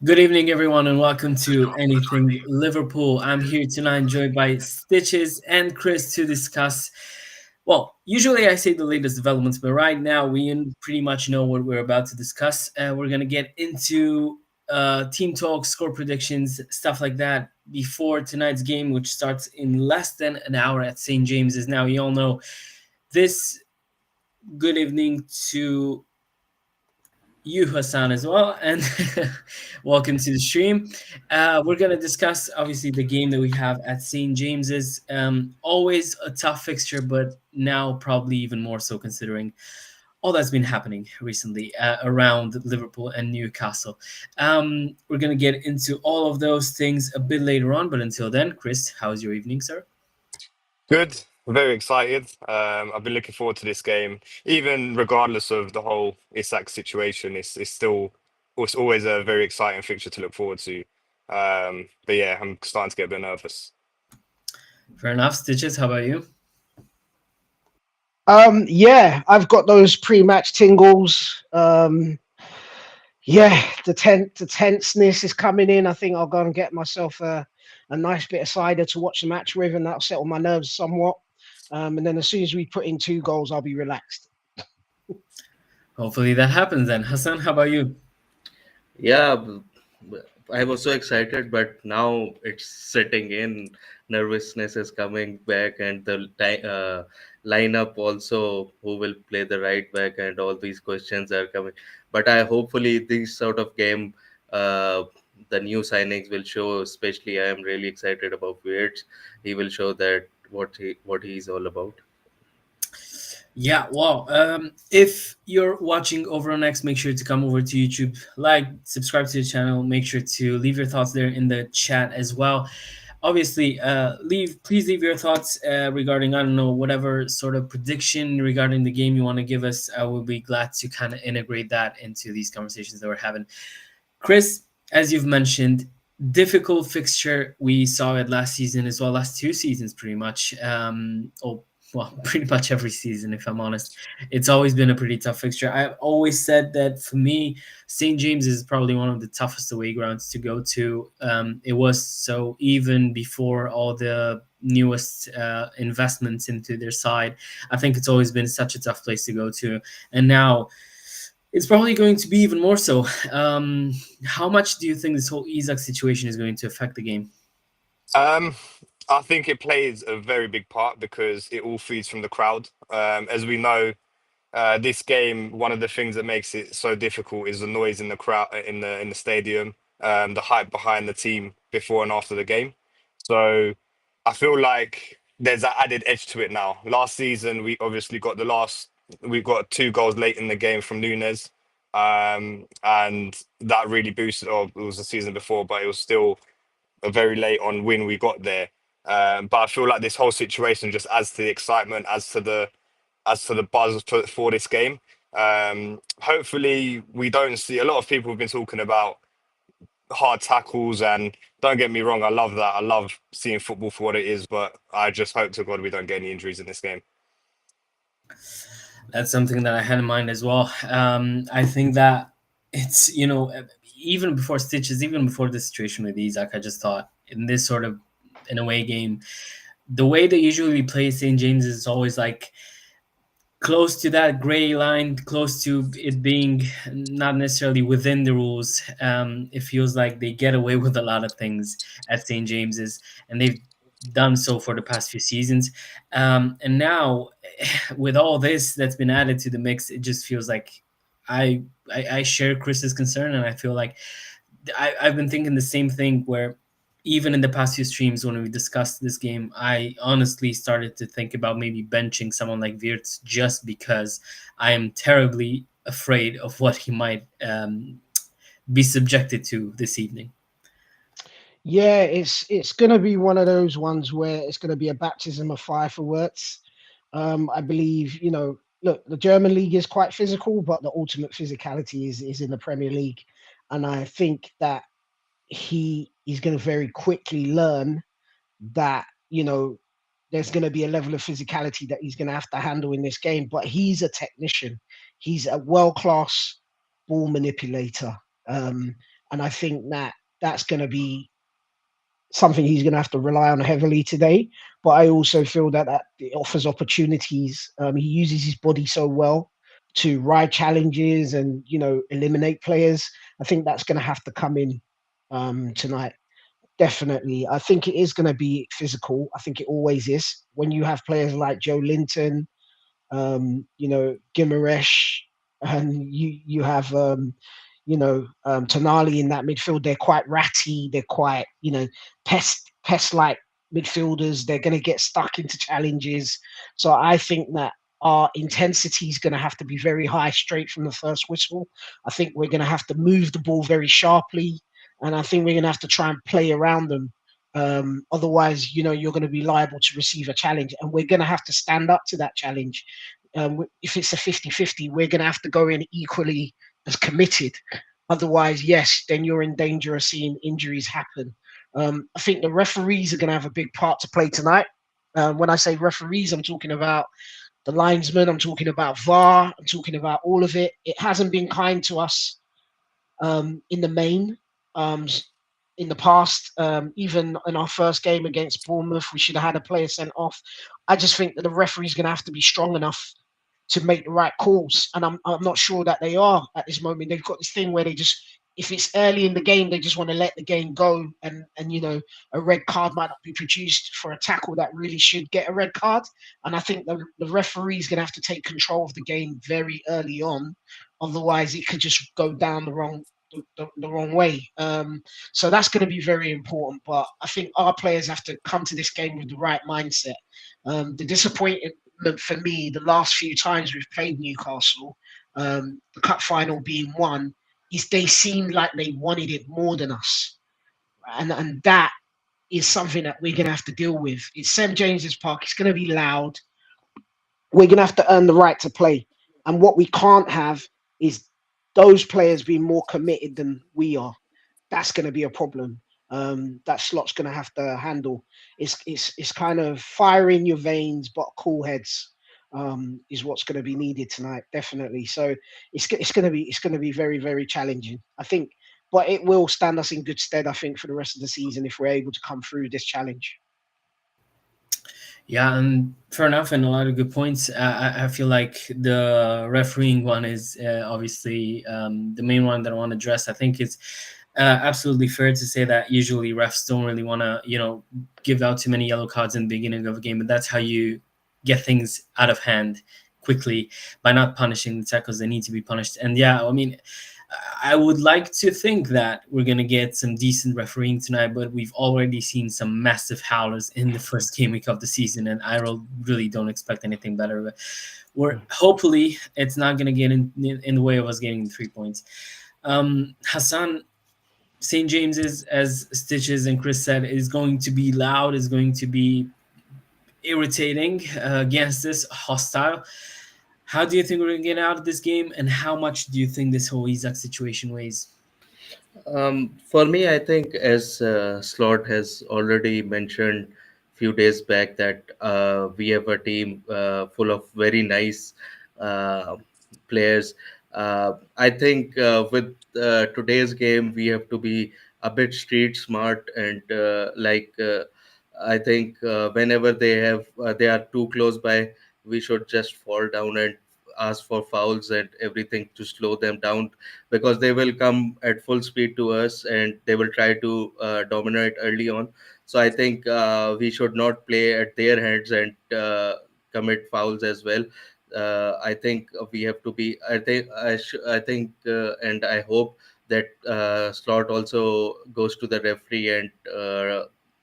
Good evening, everyone, and welcome to Anything Liverpool. I'm here tonight, joined by Stitches and Chris to discuss. Well, usually I say the latest developments, but right now pretty much know what we're about to discuss. We're going to get into team talk, score predictions, stuff like that before tonight's game, which starts in less than an hour at St. James's. Now, you all know this. Good evening to you, Hassan, as well, and welcome to the stream. We're going to discuss, obviously, the game that we have at St. James's. Always a tough fixture, but now probably even more so considering all that's been happening recently around Liverpool and Newcastle. We're going to get into all of those things a bit later on, but until then, Chris, how's your evening, sir? Good. Very excited. I've been looking forward to this game, even regardless of the whole Isak situation. It's always a very exciting fixture to look forward to. But yeah, I'm starting to get a bit nervous. Fair enough. Stitches, how about you? Yeah, I've got those pre-match tingles. Yeah, the tenseness is coming in. I think I'll go and get myself a nice bit of cider to watch the match with, and that'll settle my nerves somewhat. And then as soon as we put in 2 goals, I'll be relaxed. Hopefully that happens then. Hassan, how about you? Yeah, I was so excited, but now it's setting in. Nervousness is coming back, and the lineup also, who will play the right back, and all these questions are coming. But I hopefully this sort of game, uh, the new signings will show. Especially, I am really excited about Wirtz. He will show that what he's all about. Yeah, well, if you're watching over on X, make sure to come over to YouTube, like, subscribe to the channel, make sure to leave your thoughts there in the chat as well. Obviously, please leave your thoughts regarding, I don't know, whatever sort of prediction regarding the game you want to give us. I will be glad to kind of integrate that into these conversations that we're having. Chris, as you've mentioned, difficult fixture. We saw it last season as well, last 2 seasons pretty much. Well, pretty much every season, if I'm honest. It's always been a pretty tough fixture. I've always said that for me, St. James is probably one of the toughest away grounds to go to. It was so even before all the newest investments into their side. I think it's always been such a tough place to go to. And now it's probably going to be even more so. How much do you think this whole Isak situation is going to affect the game? Um, I think it plays a very big part because it all feeds from the crowd. As we know, this game, one of the things that makes it so difficult is the noise in the crowd in the stadium, the hype behind the team before and after the game. So I feel like there's that added edge to it now. Last season, we got 2 goals late in the game from Nunes, and that really boosted. Or it was the season before, but it was still a very late on win we got there. But I feel like this whole situation just adds to the excitement, adds to the buzz for this game. Hopefully, we don't see a lot of people have been talking about hard tackles, and don't get me wrong, I love that. I love seeing football for what it is, but I just hope to God we don't get any injuries in this game. That's something that I had in mind as well. I think that it's, even before Stitches, even before the situation with Isaac, I just thought in this sort of an away game, the way they usually play St. James is always like close to that gray line, close to it being not necessarily within the rules. It feels like they get away with a lot of things at St. James's, and they've done so for the past few seasons. And now, with all this that's been added to the mix, it just feels like I share Chris's concern, and I feel like I've been thinking the same thing where even in the past few streams when we discussed this game, I honestly started to think about maybe benching someone like Wirtz just because I am terribly afraid of what he might be subjected to this evening. Yeah, it's gonna be one of those ones where it's gonna be a baptism of fire for Wirtz. I believe, look, the German league is quite physical, but the ultimate physicality is in the Premier League, and I think that he's going to very quickly learn that there's going to be a level of physicality that he's going to have to handle in this game. But he's a technician. He's a world class ball manipulator. And I think that that's going to be something he's going to have to rely on heavily today. But I also feel that it offers opportunities. He uses his body so well to ride challenges and eliminate players. I think that's going to have to come in tonight. Definitely, I think it is going to be physical. I think it always is when you have players like Joe Linton, Gimaresh, and you have Tonali in that midfield. They're quite ratty. They're quite pest like midfielders. They're going to get stuck into challenges. So I think that our intensity is going to have to be very high straight from the first whistle. I think we're going to have to move the ball very sharply, and I think we're going to have to try and play around them. Otherwise, you're going to be liable to receive a challenge, and we're going to have to stand up to that challenge. If it's a 50-50, we're going to have to go in equally as committed. Otherwise, yes, then you're in danger of seeing injuries happen. I think the referees are going to have a big part to play tonight. When I say referees, I'm talking about the linesmen, I'm talking about VAR, I'm talking about all of it. It hasn't been kind to us in the main. Um, in the past, even in our first game against Bournemouth, we should have had a player sent off. I just think that the referee's going to have to be strong enough to make the right calls, and I'm not sure that they are at this moment. They've got this thing where they just, if it's early in the game, they just want to let the game go, and a red card might not be produced for a tackle that really should get a red card. And I think the referee is going to have to take control of the game very early on, otherwise it could just go down the wrong way. So that's going to be very important. But I think our players have to come to this game with the right mindset. The disappointment for me, the last few times we've played Newcastle, the cup final being won, is they seemed like they wanted it more than us, and that is something that we're going to have to deal with. It's St James's Park. It's going to be loud. We're going to have to earn the right to play, and what we can't have is those players being more committed than we are. That's going to be a problem. That Slot's going to have to handle. It's kind of fire in your veins, but cool heads is what's going to be needed tonight, definitely. So it's going to be very very challenging, I think, but it will stand us in good stead, I think, for the rest of the season if we're able to come through this challenge. Yeah, and fair enough, and a lot of good points. I feel like the refereeing one is obviously the main one that I want to address. I think it's absolutely fair to say that usually refs don't really want to, give out too many yellow cards in the beginning of a game, but that's how you get things out of hand quickly by not punishing the tackles that need to be punished. And yeah, I mean, I would like to think that we're going to get some decent refereeing tonight, but we've already seen some massive howlers in the first game week of the season, and I really don't expect anything better. But we're hopefully it's not going to get in the way of us getting the 3 points. Hassan, St. James's, as Stitches and Chris said, is going to be loud, is going to be irritating against this hostile. How do you think we're going to get out of this game, and how much do you think this whole Isaac situation weighs? For me, I think as Slot has already mentioned few days back that we have a team full of very nice uh, players. I think with today's game, we have to be a bit street smart and I think whenever they are too close by, we should just fall down and ask for fouls and everything to slow them down, because they will come at full speed to us and they will try to dominate early on. So I think we should not play at their hands and commit fouls as well. I think we have to be. I think and I hope that Slot also goes to the referee and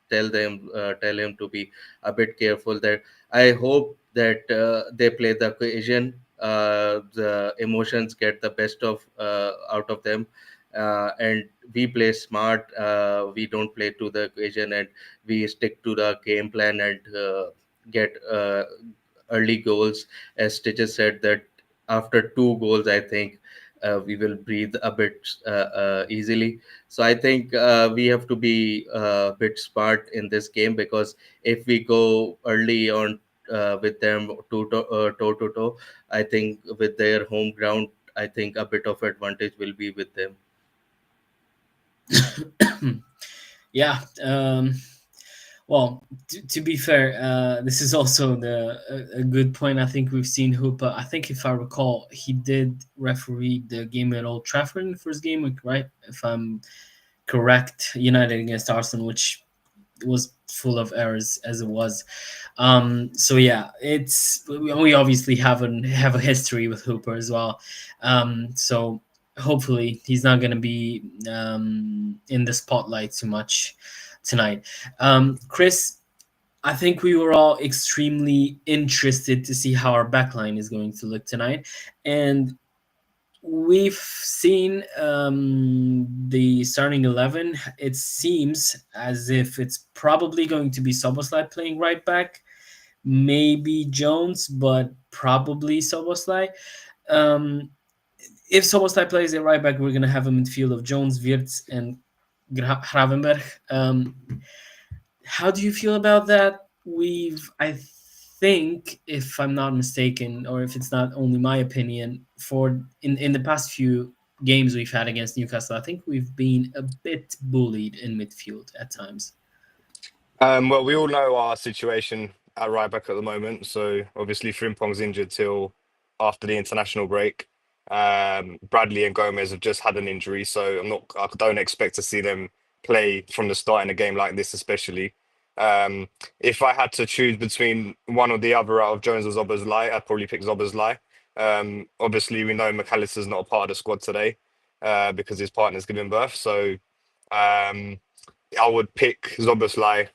tell him to be a bit careful. That I hope that they play the occasion, the emotions get the best of out of them, and we play smart. We don't play to the occasion, and we stick to the game plan and get early goals. As Stitches said, that after 2 goals, I think we will breathe a bit easily. So I think we have to be a bit smart in this game, because if we go early on with them toe to toe, I think with their home ground, I think a bit of advantage will be with them. Yeah. Well, to be fair, this is also a good point. I think we've seen Hooper. I think if I recall, he did referee the game at Old Trafford in the first game, like, right? If I'm correct, United against Arsenal, which was full of errors as it was. So yeah, it's we obviously have a history with Hooper as well. So hopefully he's not going to be in the spotlight too much tonight. Chris, I think we were all extremely interested to see how our backline is going to look tonight, and we've seen the starting 11. It seems as if it's probably going to be Soboslai playing right back, maybe Jones, but probably Soboslai. Um, if Soboslai plays at right back, we're going to have a midfield of Jones, Wirtz, and Gravenberg. How do you feel about that? I think, if I'm not mistaken, or if it's not only my opinion, for in the past few games we've had against Newcastle, I think we've been a bit bullied in midfield at times. Well, we all know our situation at right back at the moment. So obviously, Frimpong's injured till after the international break. Bradley and Gomez have just had an injury, so I don't expect to see them play from the start in a game like this, especially. If I had to choose between one or the other out of Jones or Zoboszlai, I'd probably pick Zoboszlai. Obviously, we know McAllister's not a part of the squad today because his partner's giving birth. So um, I would pick Zoboszlai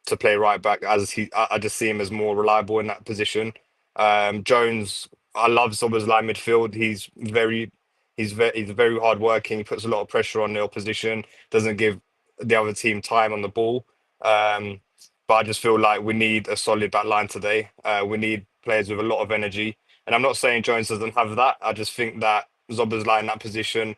to play right back as I just see him as more reliable in that position. Jones, I love Zoboszlai midfield. He's very hard working. He puts a lot of pressure on the opposition. Doesn't give the other team time on the ball. Um, but I just feel like we need a solid back line today. We need players with a lot of energy. And I'm not saying Jones doesn't have that. I just think that Zoboszlai in that position,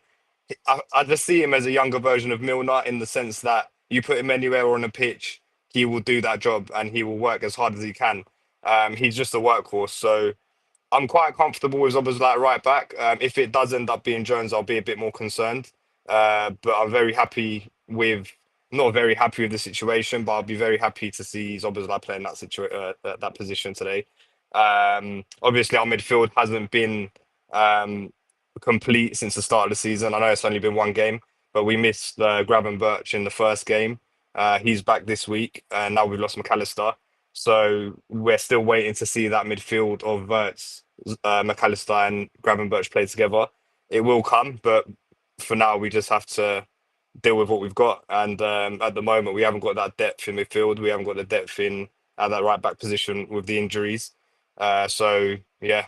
I just see him as a younger version of Milner in the sense that you put him anywhere on a pitch, he will do that job and he will work as hard as he can. He's just a workhorse. So I'm quite comfortable with Zoboszlai like right back. If it does end up being Jones, I'll be a bit more concerned. But I'm very happy with, not very happy with the situation, but I'll be very happy to see Zoboszlai playing that position today. Obviously, our midfield hasn't been um, complete since the start of the season. I know it's only been one game, but we missed Gravenberch in the first game. He's back this week, and now we've lost McAllister. So we're still waiting to see that midfield of Verts, McAllister, and Gravenberch play together. It will come, but for now we just have to deal with what we've got. And at the moment, we haven't got that depth in midfield. We haven't got the depth in at that right back position with the injuries. So yeah,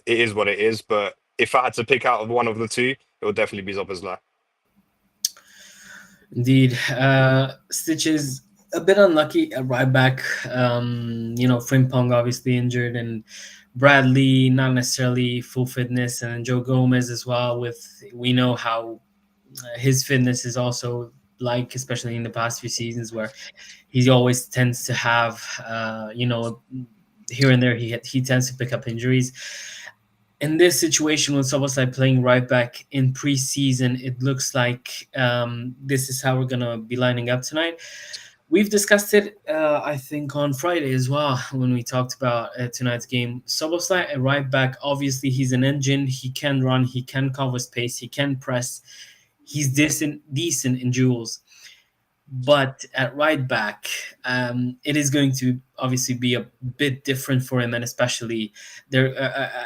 it is what it is. But if I had to pick out of one of the two, it would definitely be Zoboszlai. Indeed, Stitch is a bit unlucky at right back. Frimpong obviously injured, and Bradley not necessarily full fitness, and then Joe Gomez as well. We know how his fitness is also like, especially in the past few seasons, where he always tends to have, here and there he tends to pick up injuries. In this situation with Soboslai playing right back in preseason, it looks like this is how we're gonna be lining up tonight. We've discussed it, I think, on Friday as well when we talked about tonight's game. Soboslai at right back, obviously he's an engine. He can run, he can cover space, he can press. He's decent in duels. But at right back, it is going to obviously be a bit different for him, and especially there,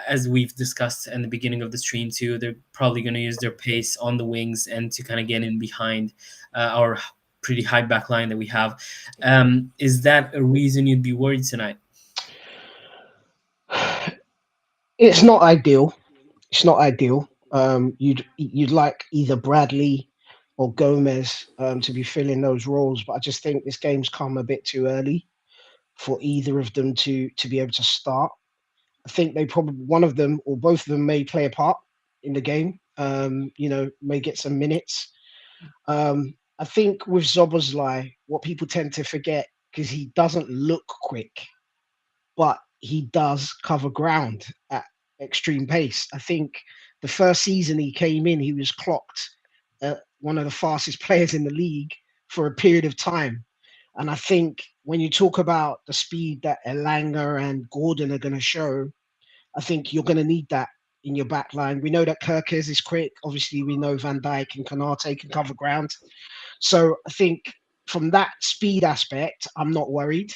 as we've discussed in the beginning of the stream too, they're probably going to use their pace on the wings and to kind of get in behind our pretty high back line that we have. Is that a reason you'd be worried tonight? It's not ideal. It's not ideal. You'd like either Bradley or Gomez to be filling those roles, but I just think this game's come a bit too early for either of them to be able to start. I think they probably one of them or both of them may play a part in the game. May get some minutes. I think with Zoboszlai, what people tend to forget because he doesn't look quick, but he does cover ground at extreme pace. I think the first season he came in, he was clocked one of the fastest players in the league for a period of time. And I think when you talk about the speed that Elanga and Gordon are going to show, I think you're going to need that in your back line. We know that Kirkers is quick. Obviously, we know Van Dijk and Kanate can cover ground. So I think from that speed aspect, I'm not worried.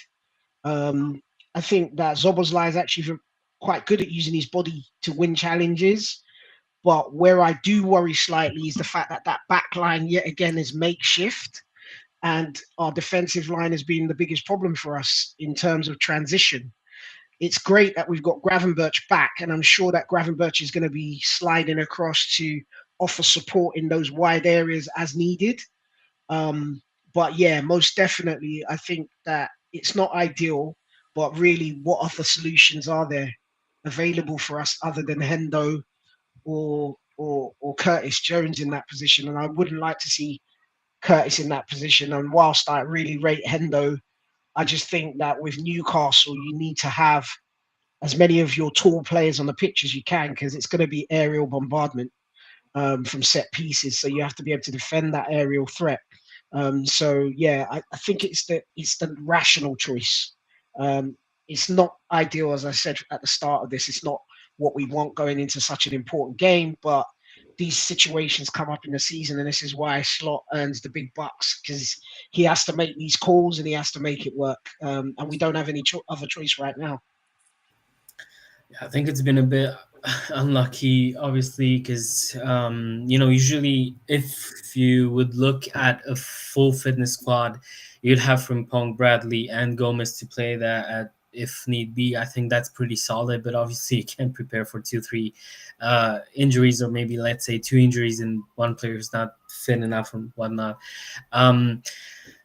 Um, I think that Zoboslai is actually quite good at using his body to win challenges. But where I do worry slightly is the fact that that back line yet again is makeshift, and our defensive line has been the biggest problem for us in terms of transition. It's great that we've got Gravenberch back, and I'm sure that Gravenberch is going to be sliding across to offer support in those wide areas as needed. Um, but yeah, most definitely, I think that it's not ideal, but really, what other solutions are there available for us other than Hendo or Curtis Jones in that position? And I wouldn't like to see Curtis in that position. And whilst I really rate Hendo, I just think that with Newcastle, you need to have as many of your tall players on the pitch as you can, because it's going to be aerial bombardment from set pieces. So you have to be able to defend that aerial threat. So yeah, I think it's the rational choice. Um, it's not ideal, as I said at the start of this. It's not what we want going into such an important game, but these situations come up in the season, and this is why Slot earns the big bucks, because he has to make these calls and he has to make it work. And we don't have any other choice right now. I think it's been a bit unlucky, obviously, because usually if you would look at a full fitness squad, you'd have Frimpong, Bradley, and Gomez to play that at if need be. I think that's pretty solid, but obviously you can't prepare for 2, 3 injuries, or maybe let's say 2 injuries and one player is not fit enough and whatnot. Um,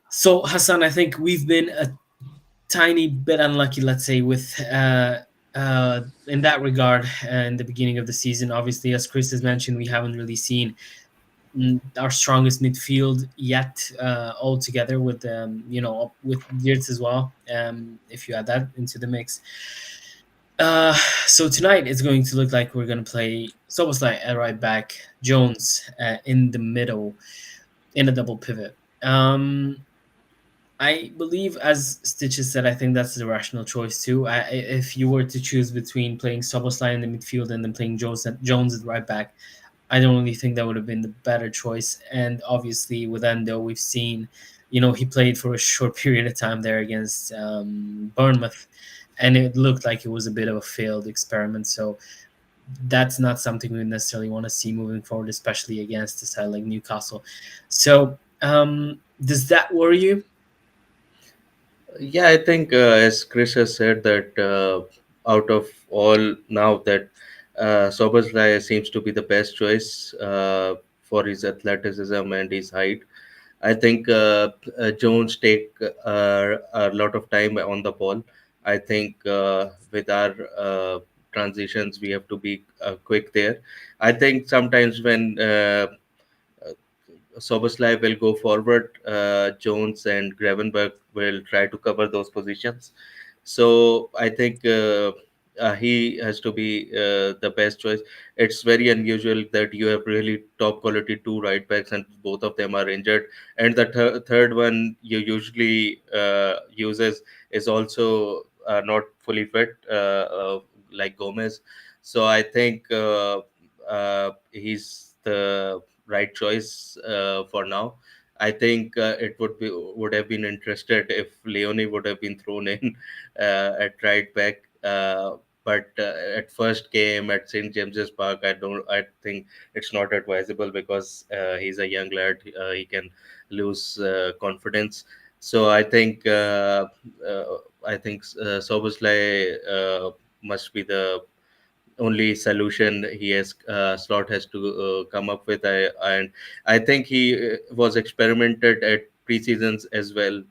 so Hassan, I think we've been a tiny bit unlucky, let's say, with in that regard in the beginning of the season. Obviously, as Chris has mentioned, we haven't really seen our strongest midfield yet altogether with with Geertz as well. If you add that into the mix. Uh, so tonight it's going to look like we're going to play Soboslai at right back, Jones in the middle in a double pivot. I believe, as Stitches said, I think that's the rational choice too. If you were to choose between playing Soboslai in the midfield and then playing Jones at right back, I don't really think that would have been the better choice. And obviously, with Endo, we've seen, he played for a short period of time there against Bournemouth, and it looked like it was a bit of a failed experiment. So that's not something we necessarily want to see moving forward, especially against a side like Newcastle. So, does that worry you? Yeah, I think as Chris has said that out of all now that Soboslai seems to be the best choice for his athleticism and his height. I think Jones take a lot of time on the ball. I think with our transitions, we have to be quick there. I think sometimes when Soboslai will go forward, Jones and Gravenberg will try to cover those positions. So I think he has to be the best choice. It's very unusual that you have really top quality two right backs and both of them are injured, and the third one you usually uses is also not fully fit, like Gomez. So I think he's the right choice for now. I think it would have been interested if Leone would have been thrown in at right back. But at first game at St James's Park, I think it's not advisable because he's a young lad. He can lose confidence. So I think Soboslai must be the only solution he has Slot has to come up with. And I think he was experimented at preseasons as well.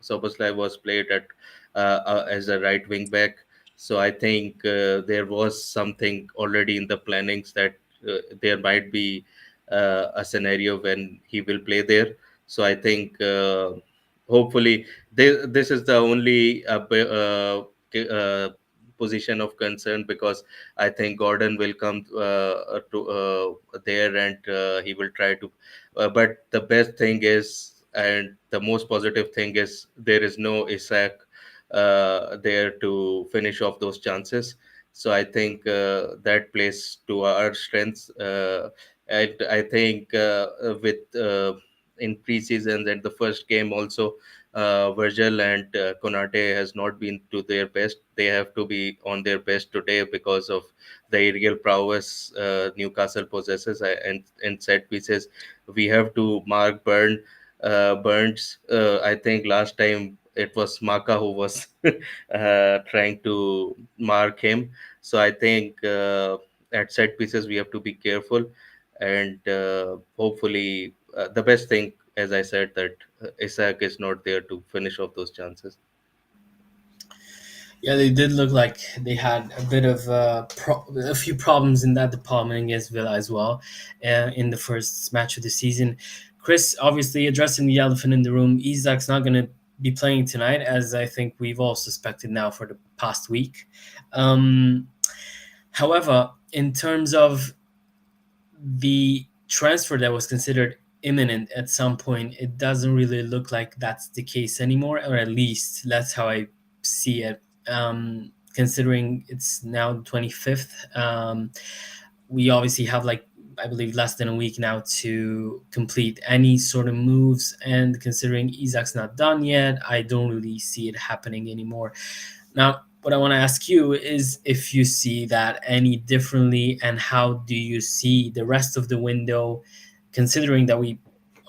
Soboslai was played at as a right wing back, so I think there was something already in the plannings that there might be a scenario when he will play there. So I think hopefully this is the only position of concern, because I think Gordon will come to there, and he will try to. But the best thing is, and the most positive thing is, there is no Isaac there to finish off those chances. So I think that plays to our strengths. And I think with in preseason and the first game also, Virgil and Konate has not been to their best. They have to be on their best today because of the aerial prowess Newcastle possesses, and set pieces. We have to mark Burns. I think last time it was Maka who was trying to mark him. So I think at set pieces we have to be careful, and hopefully the best thing, as I said, that Isaac is not there to finish off those chances. Yeah, they did look like they had a bit of a few problems in that department against Villa as well in the first match of the season. Chris, obviously addressing the elephant in the room, Isak's not going to be playing tonight, as I think we've all suspected now for the past week. Um, However, in terms of the transfer that was considered imminent at some point, it doesn't really look like that's the case anymore, or at least that's how I see it. Considering it's now the 25th, we obviously have, like, I believe less than a week now to complete any sort of moves. And considering Isak's not done yet, I don't really see it happening anymore. Now, what I want to ask you is if you see that any differently, and how do you see the rest of the window, considering that we,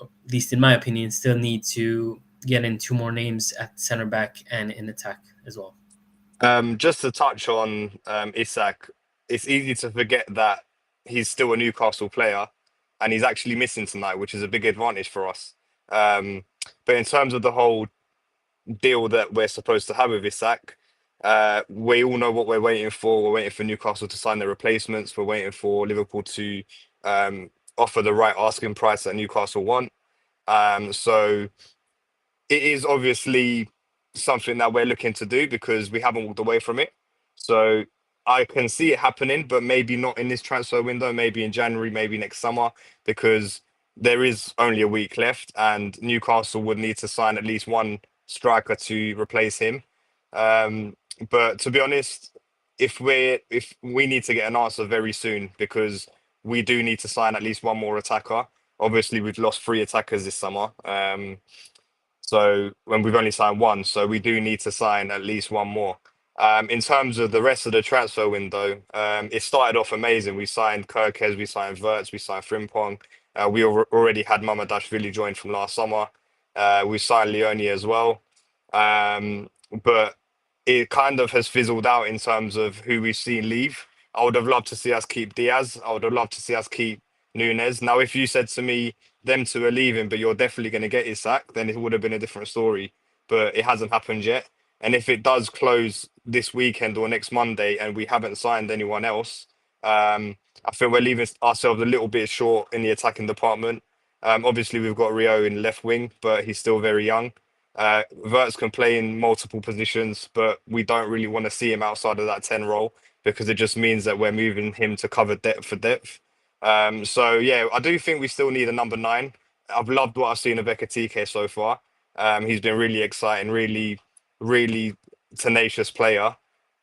at least in my opinion, still need to get in two more names at center back and in attack as well. Just to touch on Isak, it's easy to forget that he's still a Newcastle player and he's actually missing tonight, which is a big advantage for us. Um, but in terms of the whole deal that we're supposed to have with Isak, we all know what we're waiting for. We're waiting for Newcastle to sign their replacements. We're waiting for Liverpool to offer the right asking price that Newcastle want. So it is obviously something that we're looking to do because we haven't walked away from it. So I can see it happening, but maybe not in this transfer window, maybe in January, maybe next summer, because there is only a week left and Newcastle would need to sign at least one striker to replace him. Um, but to be honest, if we need to get an answer very soon because we do need to sign at least one more attacker. Obviously, we've lost three attackers this summer. So when we've only signed one, so we do need to sign at least one more. In terms of the rest of the transfer window, it started off amazing. We signed Kirkes, we signed Verts, we signed Frimpong. We already had Mamadashvili joined from last summer. We signed Leone as well. But it kind of has fizzled out in terms of who we've seen leave. I would have loved to see us keep Diaz. I would have loved to see us keep Nunes. Now, if you said to me, them two are leaving, but you're definitely going to get Isak, then it would have been a different story. But it hasn't happened yet. And if it does close this weekend or next Monday and we haven't signed anyone else, I think we're leaving ourselves a little bit short in the attacking department. Obviously, we've got Rio in left wing, but he's still very young. Verts can play in multiple positions, but we don't really want to see him outside of that 10 role because it just means that we're moving him to cover depth for depth. So yeah, I do think we still need a number nine. I've loved what I've seen of Ekatike so far. He's been really exciting, really, really tenacious player.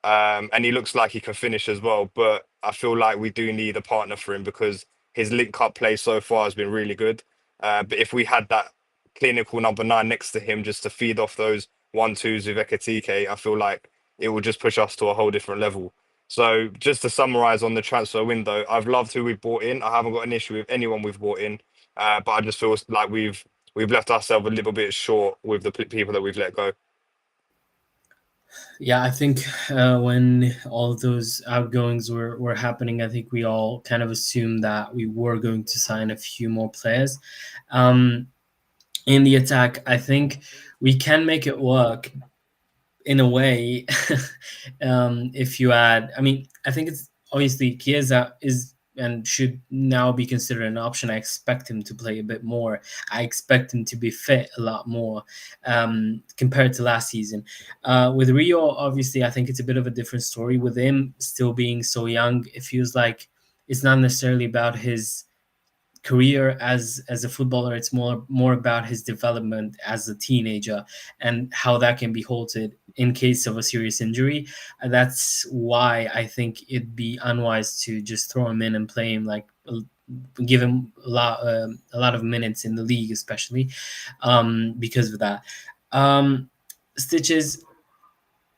And he looks like he can finish as well. But I feel like we do need a partner for him because his link up play so far has been really good. But if we had that clinical number nine next to him just to feed off those 1-2s with Ekatike, I feel like it will just push us to a whole different level. So just to summarize on the transfer window, I've loved who we've brought in. I haven't got an issue with anyone we've brought in, but I just feel like we've left ourselves a little bit short with the people that we've let go. Yeah, I think when all of those outgoings were happening, I think we all kind of assumed that we were going to sign a few more players. Um, in the attack, I think we can make it work in a way. If you add, I mean, I think it's obviously Chiesa is and should now be considered an option. I expect him to play a bit more. I expect him to be fit a lot more compared to last season. With Rio, obviously, I think it's a bit of a different story. With him still being so young, it feels like it's not necessarily about his career as a footballer. It's more about his development as a teenager and how that can be halted in case of a serious injury. That's why I think it'd be unwise to just throw him in and play him, like give him a lot of minutes in the league, especially because of that. um Stitches,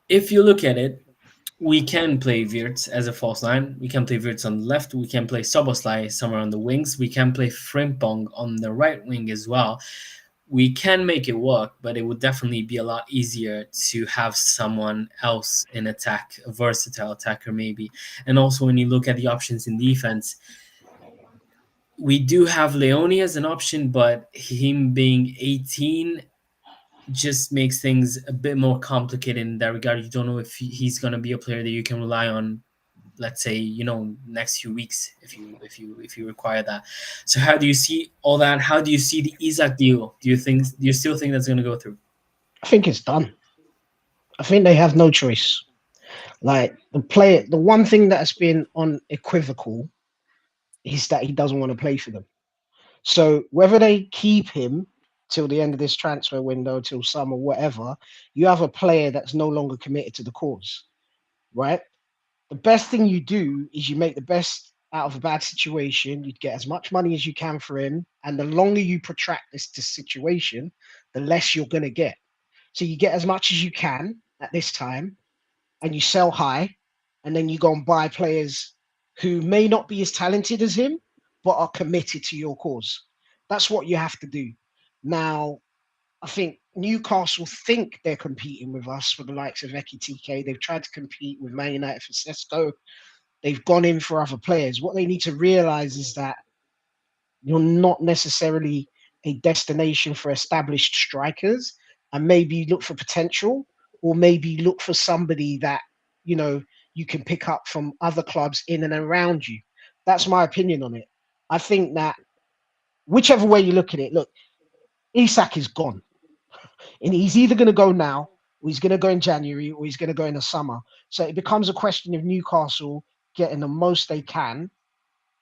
if you look at it, we can play Wirtz as a false nine. We can play Wirtz on the left. We can play Soboslai somewhere on the wings. We can play Frimpong on the right wing as well. We can make it work, but it would definitely be a lot easier to have someone else in attack, a versatile attacker maybe. And also, when you look at the options in defense, we do have Leone as an option, but him being 18 just makes things a bit more complicated in that regard. You don't know if he's going to be a player that you can rely on, let's say, next few weeks, if you require that. So how do you see all that? How do you see the Isaac deal? Do you still think that's going to go through? I think it's done. I think they have no choice. Like the one thing that has been unequivocal is that he doesn't want to play for them. So whether they keep him till the end of this transfer window, till summer, whatever, you have a player that's no longer committed to the cause, right? The best thing you do is you make the best out of a bad situation. You'd get as much money as you can for him, and the longer you protract this situation, the less you're gonna get. So you get as much as you can at this time, and you sell high, and then you go and buy players who may not be as talented as him, but are committed to your cause. That's what you have to do. Now, I think Newcastle think they're competing with us for the likes of Ekitike. They've tried to compete with Man United for Sesko. They've gone in for other players. What they need to realize is that you're not necessarily a destination for established strikers, and maybe look for potential, or maybe look for somebody that you know you can pick up from other clubs in and around you. That's my opinion on it. I think that whichever way you look at it, look, Isak is gone, and he's either going to go now, or he's going to go in January, or he's going to go in the summer. So it becomes a question of Newcastle getting the most they can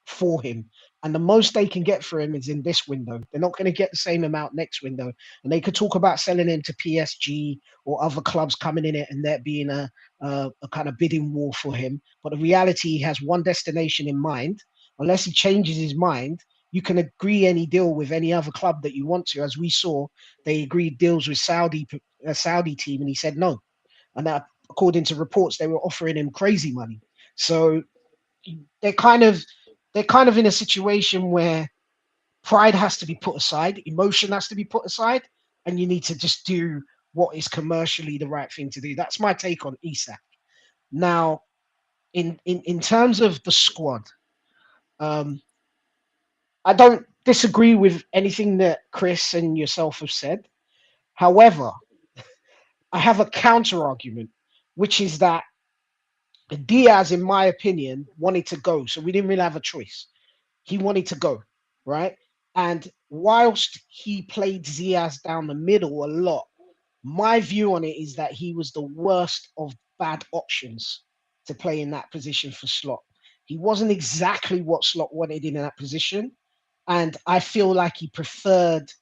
for him. And the most they can get for him is in this window. They're not going to get the same amount next window. And they could talk about selling him to PSG or other clubs coming in it and there being a kind of bidding war for him. But the reality, he has one destination in mind. Unless he changes his mind, you can agree any deal with any other club that you want to. As we saw, they agreed deals with a Saudi team, and he said no. And that, according to reports, they were offering him crazy money. So they're kind of they're kind of in a situation where pride has to be put aside, emotion has to be put aside, and you need to just do what is commercially the right thing to do. That's my take on Isak. Now, in terms of the squad, um, I don't disagree with anything that Chris and yourself have said. However, I have a counter argument, which is that Diaz, in my opinion, wanted to go, so we didn't really have a choice. He wanted to go, right? And whilst he played Diaz down the middle a lot, my view on it is that he was the worst of bad options to play in that position for Slot. He wasn't exactly what Slot wanted in that position. And I feel like he preferred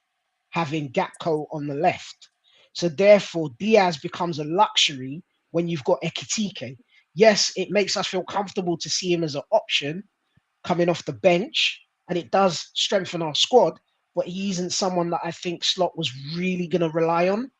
having Gapco on the left. So therefore, Diaz becomes a luxury when you've got Ekitike. Yes, it makes us feel comfortable to see him as an option coming off the bench, and it does strengthen our squad, but he isn't someone that I think Slot was really going to rely on.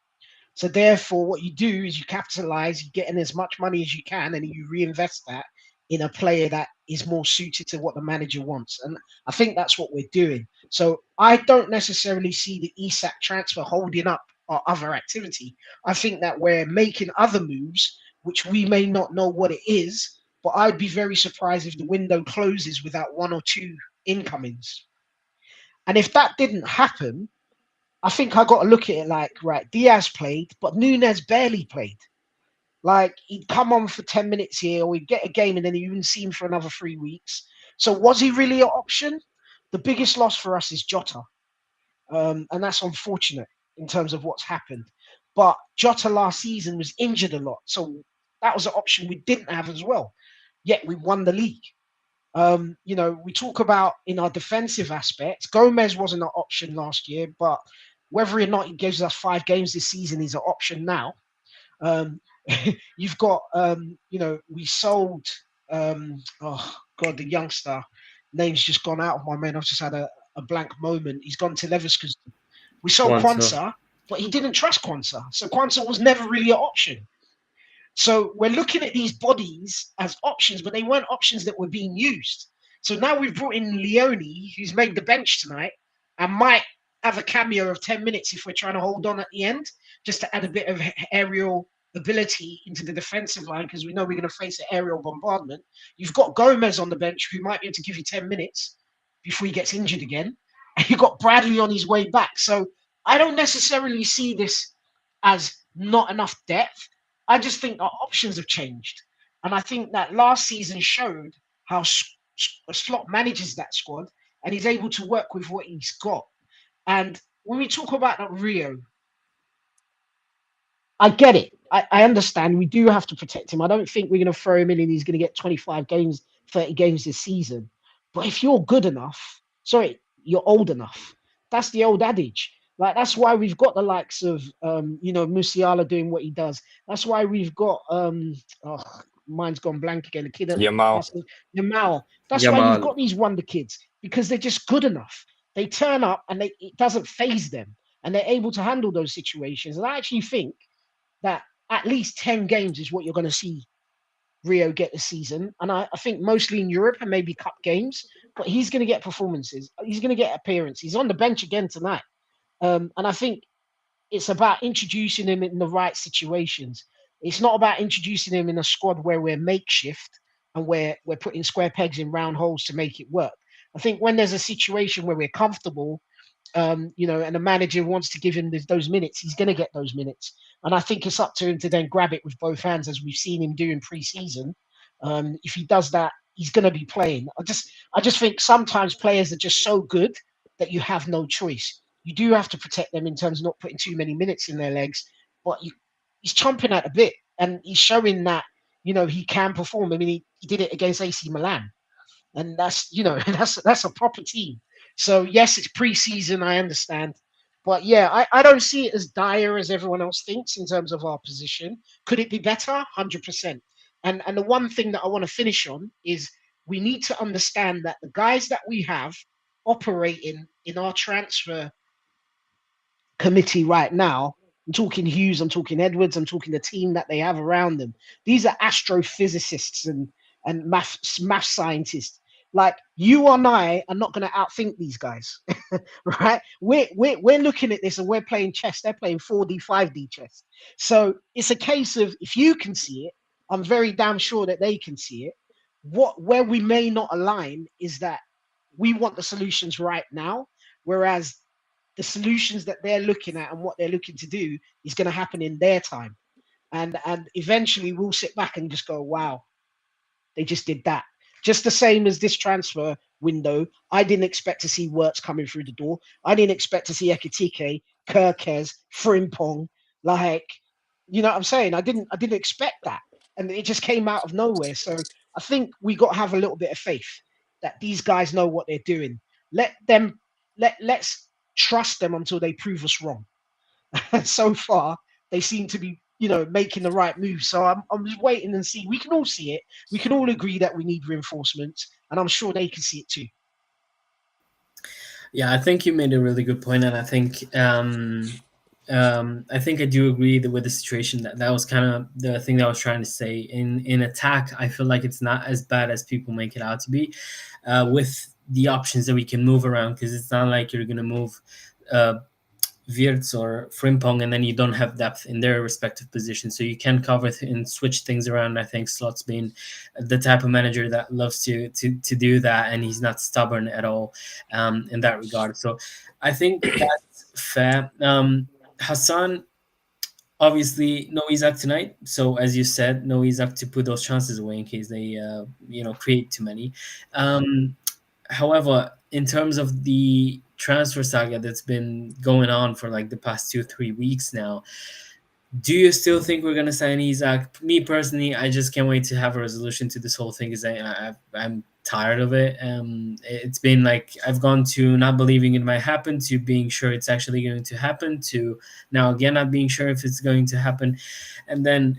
So therefore, what you do is you capitalize, you get in as much money as you can, and you reinvest that in a player that is more suited to what the manager wants. And I think that's what we're doing. So I don't necessarily see the Isak transfer holding up our other activity. I think that we're making other moves, which we may not know what it is, but I'd be very surprised if the window closes without one or two incomings. And if that didn't happen, I think I got to look at it like, right, Diaz played, but Nunes barely played. Like, he'd come on for 10 minutes here, or he'd get a game, and then he wouldn't see him for another 3 weeks. So was he really an option? The biggest loss for us is Jota, and that's unfortunate in terms of what's happened. But Jota last season was injured a lot, so that was an option we didn't have as well. Yet we won the league. We talk about in our defensive aspects, Gomez wasn't an option last year, but whether or not he gives us 5 games this season is an option now. Um, you've got, we sold, oh God, the youngster name's just gone out of my mind. I've just had a blank moment. He's gone to Leverkusen. We sold Kwanzaa. Kwanzaa, but he didn't trust Kwanzaa. So Kwanzaa was never really an option. So we're looking at these bodies as options, but they weren't options that were being used. So now we've brought in Leone, who's made the bench tonight, and might have a cameo of 10 minutes if we're trying to hold on at the end, just to add a bit of aerial ability into the defensive line, because we know we're going to face an aerial bombardment. You've got Gomez on the bench, who might be able to give you 10 minutes before he gets injured again. And you've got Bradley on his way back. So I don't necessarily see this as not enough depth. I just think our options have changed. And I think that last season showed how Slot manages that squad and he's able to work with what he's got. And when we talk about that Rio, I get it. I understand we do have to protect him. I don't think we're going to throw him in and he's going to get 25 games, 30 games this season. But if you're good enough, you're old enough. That's the old adage. Like, that's why we've got the likes of, Musiala doing what he does. That's why we've got, mine's gone blank again. The kid at Yamal. Yamal. That's why you've Yamal. got these wonder kids, because they're just good enough. They turn up and it doesn't phase them, and they're able to handle those situations. And I actually think that at least 10 games is what you're going to see Rio get this season. And I think mostly in Europe and maybe cup games, but he's going to get performances. He's going to get appearances. He's on the bench again tonight. And I think it's about introducing him in the right situations. It's not about introducing him in a squad where we're makeshift and we're putting square pegs in round holes to make it work. I think when there's a situation where we're comfortable, and the manager wants to give him those minutes, he's going to get those minutes. And I think it's up to him to then grab it with both hands, as we've seen him do in pre-season. If he does that, he's going to be playing. I just think sometimes players are just so good that you have no choice. You do have to protect them in terms of not putting too many minutes in their legs, but he's chomping at a bit, and he's showing that he can perform. I mean, he did it against AC Milan, and that's that's a proper team. So yes, it's pre-season, I understand, but yeah, I don't see it as dire as everyone else thinks in terms of our position. Could it be better? 100%. And the one thing that I want to finish on is we need to understand that the guys that we have operating in our transfer committee right now. I'm talking Hughes, I'm talking Edwards, I'm talking the team that they have around them. These are astrophysicists and math scientists. Like, you and I are not going to outthink these guys, right? We're looking at this and we're playing chess. They're playing 4D, 5D chess. So it's a case of, if you can see it, I'm very damn sure that they can see it. Where we may not align is that we want the solutions right now, whereas the solutions that they're looking at and what they're looking to do is going to happen in their time. And eventually we'll sit back and just go, wow, they just did that. Just the same as this transfer window. I didn't expect to see Wirtz coming through the door. I didn't expect to see Ekitike, Kirkez, Frimpong. Like, you know what I'm saying? I didn't expect that. And it just came out of nowhere. So I think we got to have a little bit of faith that these guys know what they're doing. Let's trust them until they prove us wrong. And so far, they seem to be, making the right move. So I'm just waiting and see. We can all see it. We can all agree that we need reinforcements, and I'm sure they can see it too. Yeah, I think you made a really good point, and I think I do agree with the situation. That was kind of the thing that I was trying to say. In attack, I feel like it's not as bad as people make it out to be, with the options that we can move around, because it's not like you're gonna move Wirtz or Frimpong, and then you don't have depth in their respective positions. So you can cover and switch things around. I think Slot's been the type of manager that loves to do that, and he's not stubborn at all in that regard. So I think that's fair. Hassan, Obviously, no Isak tonight. So as you said, no Isak to put those chances away in case they create too many. Um, However, in terms of the transfer saga that's been going on for like the past 2 3 weeks now, do you still think we're gonna sign Isak? Me personally, I just can't wait to have a resolution to this whole thing. Because I'm tired of it. It's been like I've gone to not believing it might happen to being sure it's actually going to happen to now again not being sure if it's going to happen, and then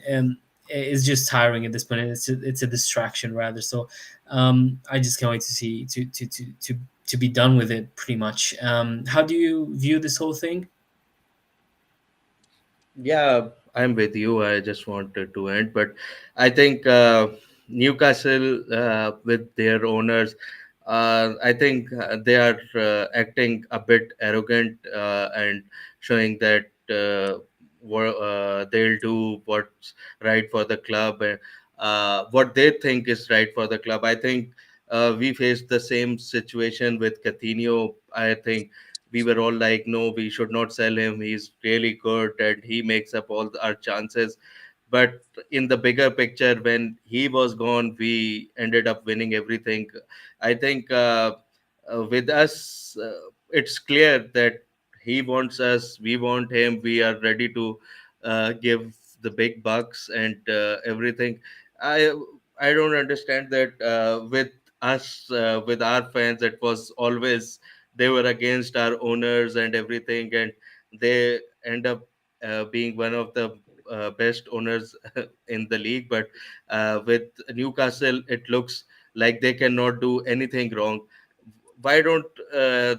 it's just tiring at this point. It's a distraction rather. So I just can't wait to see to be done with it. Pretty much. How do you view this whole thing? Yeah, I'm with you. I just wanted to end, but I think Newcastle, with their owners, I think they are acting a bit arrogant and showing that they'll do what's right for the club, and what they think is right for the club. I think we faced the same situation with Coutinho. I think we were all like, no, we should not sell him. He's really good and he makes up all our chances. But in the bigger picture, when he was gone, we ended up winning everything. I think with us, it's clear that he wants us, we want him, we are ready to give the big bucks and everything. I i don't understand that with us, with our fans, it was always they were against our owners and everything, and they end up being one of the best owners in the league. But with Newcastle, it looks like they cannot do anything wrong. Why don't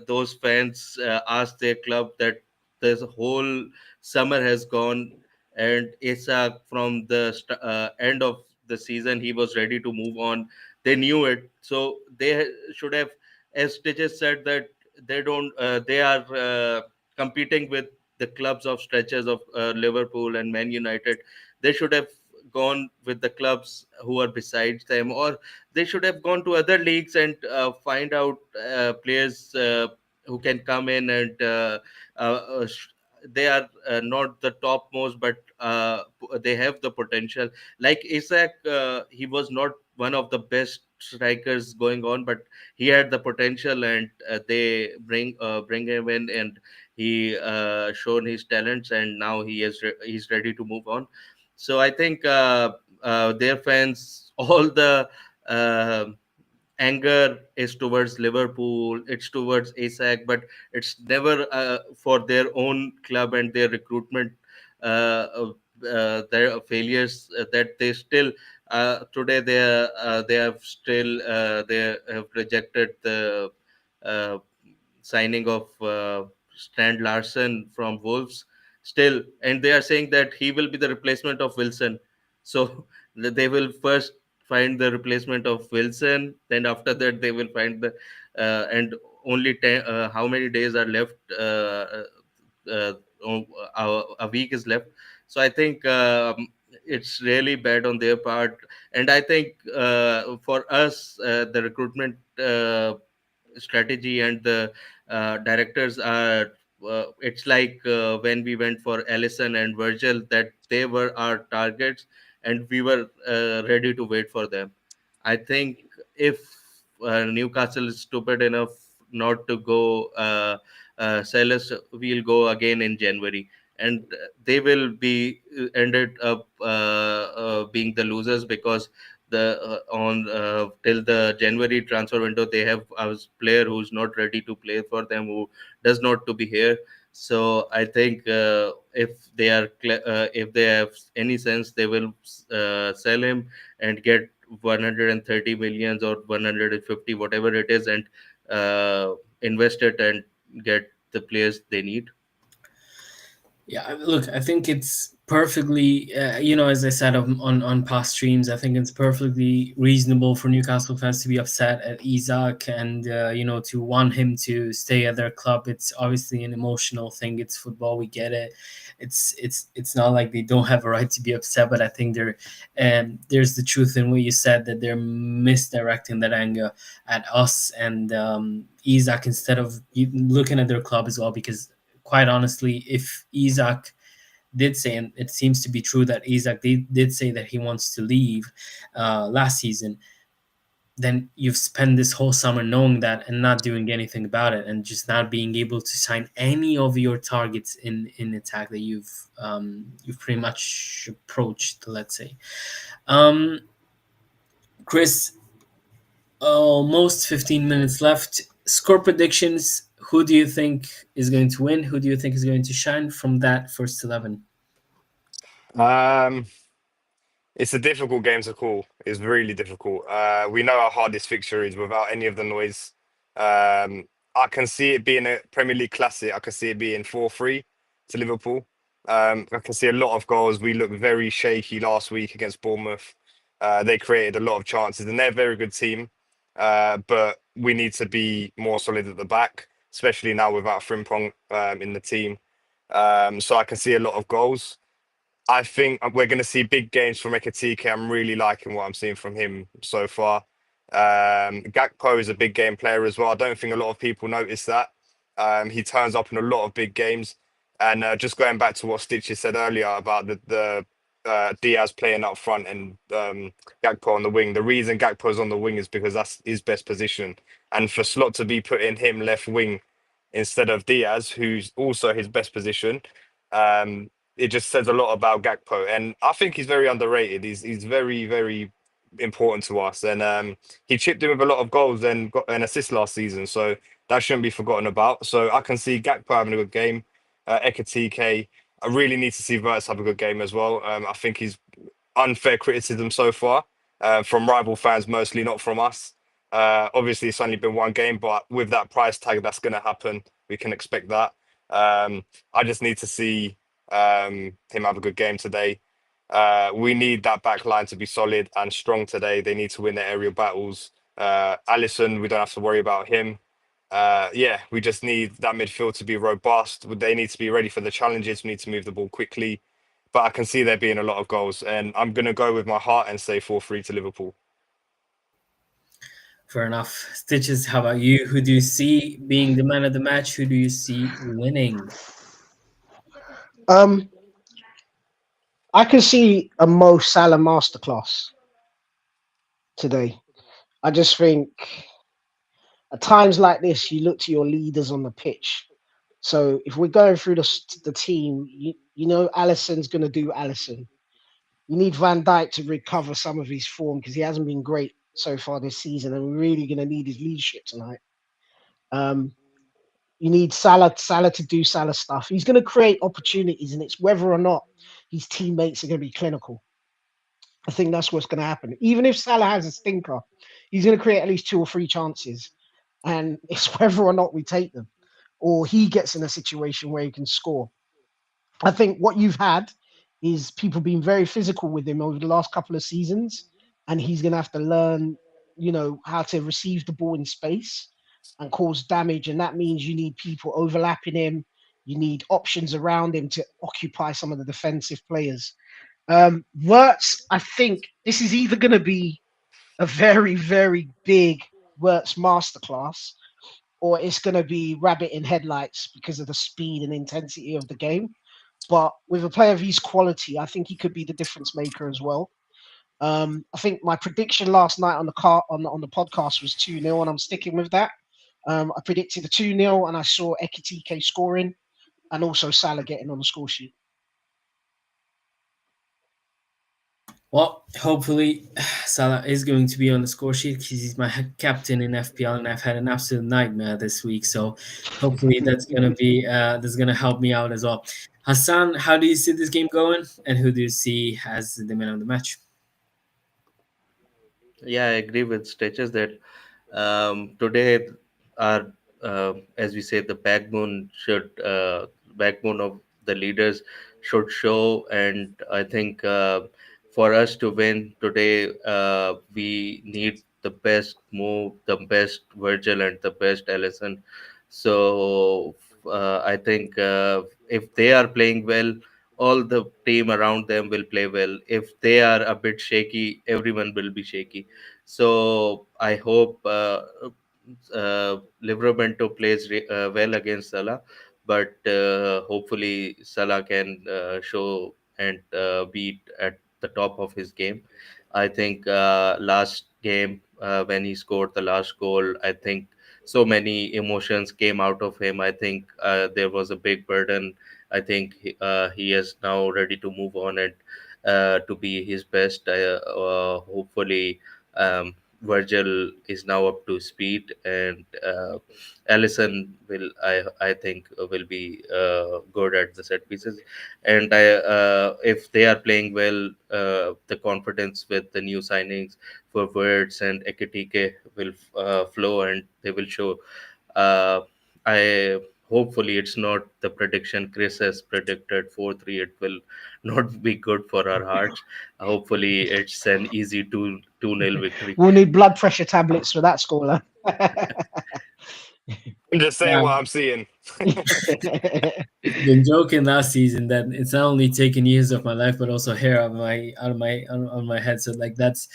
those fans ask their club that this whole summer has gone, and Isak from the end of the season he was ready to move on. They knew it, so they should have, as Stitches said, that they are competing with the clubs of stretches of Liverpool and Man United. They should have gone with the clubs who are besides them, or they should have gone to other leagues and find out players who can come in and they are not the topmost, but they have the potential. Like Isak, he was not one of the best strikers going on, but he had the potential, and they bring him in, and he shown his talents, and now he's ready to move on. So I think their fans, all the uh, anger is towards Liverpool, it's towards Isak, but it's never for their own club and their recruitment, their failures, that they still today they have still they have rejected the uh, signing of Strand Larson from Wolves still, and they are saying that he will be the replacement of Wilson. So they will first find the replacement of Wilson, then after that they will find the and only how many days are left? Uh, a week is left. So I think it's really bad on their part, and I think for us, the recruitment strategy and the directors are it's like when we went for Allison and Virgil, that they were our targets and we were ready to wait for them. I think if Newcastle is stupid enough not to go sell us, we'll go again in January, and they will be ended up being the losers, because the on till the January transfer window they have a player who's not ready to play for them, who does not to be here. So I think if they have any sense, they will sell him and get 130 millions or 150, whatever it is, and invest it and get the players they need. Yeah, look, I think it's perfectly, as I said on past streams, I think it's perfectly reasonable for Newcastle fans to be upset at Isak and, to want him to stay at their club. It's obviously an emotional thing. It's football. We get it. It's not like they don't have a right to be upset, but I think there's the truth in what you said that they're misdirecting that anger at us and Isak instead of looking at their club as well, because quite honestly, if Isak did say, and it seems to be true, that Isaac did say that he wants to leave last season, then you've spent this whole summer knowing that and not doing anything about it, and just not being able to sign any of your targets in attack that you've pretty much approached, let's say. um Chris, almost 15 minutes left. Score predictions. Who do you think is going to win? Who do you think is going to shine from that first 11? Um, it's a difficult game to call. It's really difficult. We know how hard this fixture is without any of the noise. I can see it being a Premier League classic. I can see it being 4-3 to Liverpool. I can see a lot of goals. We looked very shaky last week against Bournemouth. They created a lot of chances, and they're a very good team. But we need to be more solid at the back, especially now without Frimpong in the team. So I can see a lot of goals. I think we're going to see big games from Ekatike. I'm really liking what I'm seeing from him so far. Gakpo is a big game player as well. I don't think a lot of people notice that. He turns up in a lot of big games. And just going back to what Stitches said earlier about the Diaz playing up front and Gakpo on the wing. The reason Gakpo's on the wing is because that's his best position. And for Slot to be putting him left wing instead of Diaz, who's also his best position, it just says a lot about Gakpo, and I think he's very underrated. He's very very important to us, and he chipped in with a lot of goals and got an assist last season, so that shouldn't be forgotten about. So I can see Gakpo having a good game. Ekatike, I really need to see Verts have a good game as well. I think he's unfair criticism so far from rival fans mostly, not from us. Obviously, it's only been one game, but with that price tag, that's going to happen. We can expect that. I just need to see him have a good game today. We need that back line to be solid and strong today. They need to win their aerial battles. Allison, we don't have to worry about him. Yeah, we just need that midfield to be robust. They need to be ready for the challenges. We need to move the ball quickly. But I can see there being a lot of goals. And I'm going to go with my heart and say 4-3 to Liverpool. Fair enough. Stitches, how about you? Who do you see being the man of the match? Who do you see winning? Um, I can see a Mo Salah masterclass today. I just think at times like this, you look to your leaders on the pitch. So if we're going through the team, you know Allison's going to do Allison. You need Van Dijk to recover some of his form because he hasn't been great so far this season, and we're really going to need his leadership tonight. Um, you need Salah to do Salah stuff. He's going to create opportunities, and it's whether or not his teammates are going to be clinical. I think that's what's going to happen. Even if Salah has a stinker, he's going to create at least two or three chances, and it's whether or not we take them, or he gets in a situation where he can score. I think what you've had is people being very physical with him over the last couple of seasons, and he's going to have to learn, how to receive the ball in space and cause damage. And that means you need people overlapping him. You need options around him to occupy some of the defensive players. Wirtz, I think this is either going to be a very, very big Wirtz masterclass, or it's going to be rabbit in headlights because of the speed and intensity of the game. But with a player of his quality, I think he could be the difference maker as well. I think my prediction last night on the podcast was 2-0, and I'm sticking with that. I predicted a 2-0, and I saw Ekitike scoring, and also Salah getting on the score sheet. Well, hopefully Salah is going to be on the score sheet because he's my captain in FPL, and I've had an absolute nightmare this week. So hopefully that's gonna help me out as well. Hassan, how do you see this game going, and who do you see as the man of the match? Yeah, I agree with Stretches that today our as we say the backbone of the leaders should show, and I think for us to win today, we need the best move, the best Virgil, and the best Ellison. So I think if they are playing well, all the team around them will play well. If they are a bit shaky, everyone will be shaky. So I hope Livramento plays well against Salah, but hopefully Salah can show and be at the top of his game. I think last game when he scored the last goal, I think so many emotions came out of him. I think there was a big burden. I think he is now ready to move on and to be his best. Hopefully, Virgil is now up to speed, and Allison will, I think, will be good at the set pieces. And if they are playing well, the confidence with the new signings for Words and Ekitike will flow, and they will show. Uh, I hopefully it's not the prediction Chris has predicted 4-3. It will not be good for our hearts. Hopefully it's an easy 2-0 victory. We'll need blood pressure tablets for that scoreline. I'm just saying Yeah, what I'm seeing. been joking last season that it's not only taken years of my life but also hair on my head. So like that's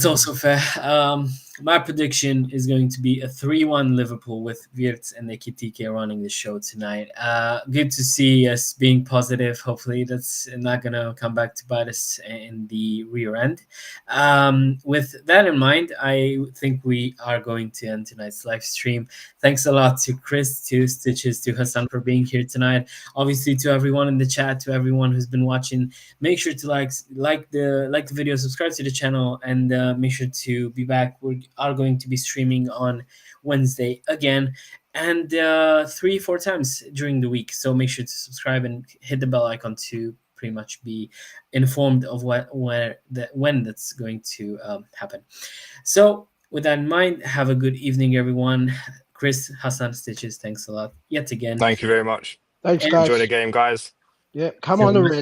also fair. My prediction is going to be a 3-1 Liverpool with Wirtz and Ekitike running the show tonight. Good to see us being positive. Hopefully, that's not going to come back to bite us in the rear end. With that in mind, I think we are going to end tonight's live stream. Thanks a lot to Chris, to Stitches, to Hassan for being here tonight. Obviously, to everyone in the chat, to everyone who's been watching. Make sure to like the video, subscribe to the channel, and make sure to be back. We are going to be streaming on Wednesday again, and 3-4 times during the week. So make sure to subscribe and hit the bell icon to pretty much be informed of when that's going to happen. So with that in mind, have a good evening, everyone. Chris, Hassan, Stitches, thanks a lot yet again. Thank you very much. Thanks, And Enjoy the guys. game, guys. Yeah, come till on the next red.